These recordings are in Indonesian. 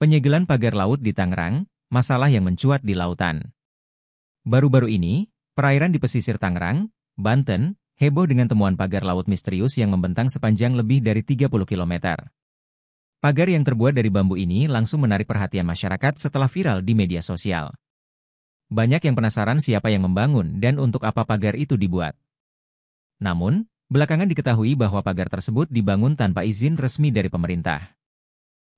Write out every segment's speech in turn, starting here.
Penyegelan pagar laut di Tangerang, masalah yang mencuat di lautan. Baru-baru ini, perairan di pesisir Tangerang, Banten, heboh dengan temuan pagar laut misterius yang membentang sepanjang lebih dari 30 km. Pagar yang terbuat dari bambu ini langsung menarik perhatian masyarakat setelah viral di media sosial. Banyak yang penasaran siapa yang membangun dan untuk apa pagar itu dibuat. Namun, belakangan diketahui bahwa pagar tersebut dibangun tanpa izin resmi dari pemerintah.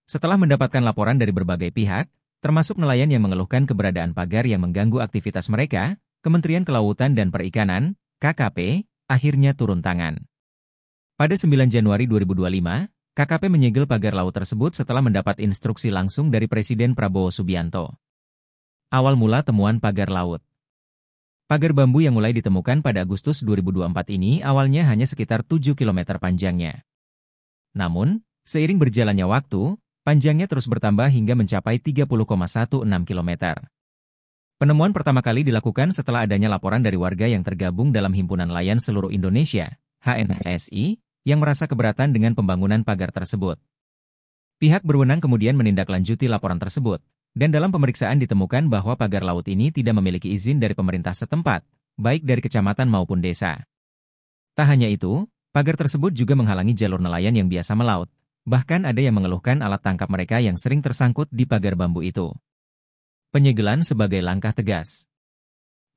Setelah mendapatkan laporan dari berbagai pihak, termasuk nelayan yang mengeluhkan keberadaan pagar yang mengganggu aktivitas mereka, Kementerian Kelautan dan Perikanan, KKP, akhirnya turun tangan. Pada 9 Januari 2025, KKP menyegel pagar laut tersebut setelah mendapat instruksi langsung dari Presiden Prabowo Subianto. Awal mula temuan pagar laut. Pagar bambu yang mulai ditemukan pada Agustus 2024 ini awalnya hanya sekitar 7 km panjangnya. Namun, seiring berjalannya waktu, panjangnya terus bertambah hingga mencapai 30,16 km. Penemuan pertama kali dilakukan setelah adanya laporan dari warga yang tergabung dalam Himpunan Nelayan Seluruh Indonesia, HNSI, yang merasa keberatan dengan pembangunan pagar tersebut. Pihak berwenang kemudian menindaklanjuti laporan tersebut, dan dalam pemeriksaan ditemukan bahwa pagar laut ini tidak memiliki izin dari pemerintah setempat, baik dari kecamatan maupun desa. Tak hanya itu, pagar tersebut juga menghalangi jalur nelayan yang biasa melaut. Bahkan ada yang mengeluhkan alat tangkap mereka yang sering tersangkut di pagar bambu itu. Penyegelan sebagai langkah tegas.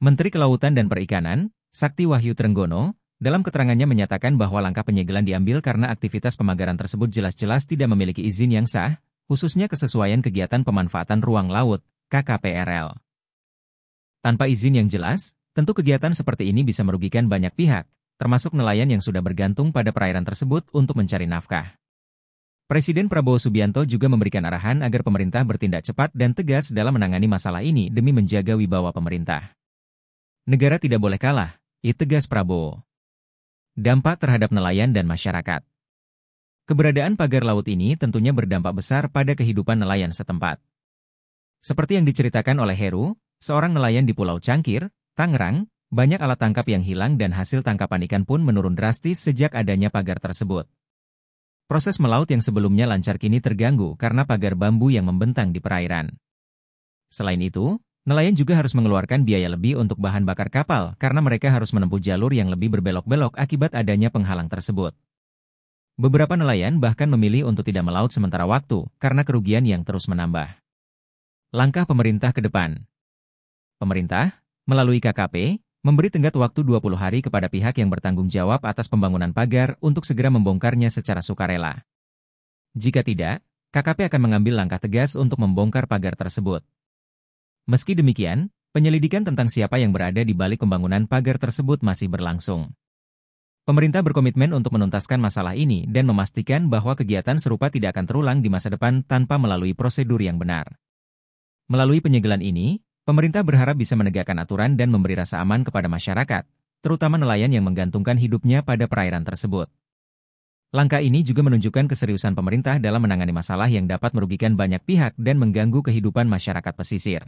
Menteri Kelautan dan Perikanan, Sakti Wahyu Trenggono, dalam keterangannya menyatakan bahwa langkah penyegelan diambil karena aktivitas pemagaran tersebut jelas-jelas tidak memiliki izin yang sah, khususnya kesesuaian kegiatan pemanfaatan ruang laut, KKPRL. Tanpa izin yang jelas, tentu kegiatan seperti ini bisa merugikan banyak pihak, termasuk nelayan yang sudah bergantung pada perairan tersebut untuk mencari nafkah. Presiden Prabowo Subianto juga memberikan arahan agar pemerintah bertindak cepat dan tegas dalam menangani masalah ini demi menjaga wibawa pemerintah. Negara tidak boleh kalah, tegas Prabowo. Dampak terhadap nelayan dan masyarakat. Keberadaan pagar laut ini tentunya berdampak besar pada kehidupan nelayan setempat. Seperti yang diceritakan oleh Heru, seorang nelayan di Pulau Cangkir, Tangerang, banyak alat tangkap yang hilang dan hasil tangkapan ikan pun menurun drastis sejak adanya pagar tersebut. Proses melaut yang sebelumnya lancar kini terganggu karena pagar bambu yang membentang di perairan. Selain itu, nelayan juga harus mengeluarkan biaya lebih untuk bahan bakar kapal karena mereka harus menempuh jalur yang lebih berbelok-belok akibat adanya penghalang tersebut. Beberapa nelayan bahkan memilih untuk tidak melaut sementara waktu karena kerugian yang terus menambah. Langkah pemerintah ke depan. Pemerintah, melalui KKP, memberi tenggat waktu 20 hari kepada pihak yang bertanggung jawab atas pembangunan pagar untuk segera membongkarnya secara sukarela. Jika tidak, KKP akan mengambil langkah tegas untuk membongkar pagar tersebut. Meski demikian, penyelidikan tentang siapa yang berada di balik pembangunan pagar tersebut masih berlangsung. Pemerintah berkomitmen untuk menuntaskan masalah ini dan memastikan bahwa kegiatan serupa tidak akan terulang di masa depan tanpa melalui prosedur yang benar. Melalui penyegelan ini, pemerintah berharap bisa menegakkan aturan dan memberi rasa aman kepada masyarakat, terutama nelayan yang menggantungkan hidupnya pada perairan tersebut. Langkah ini juga menunjukkan keseriusan pemerintah dalam menangani masalah yang dapat merugikan banyak pihak dan mengganggu kehidupan masyarakat pesisir.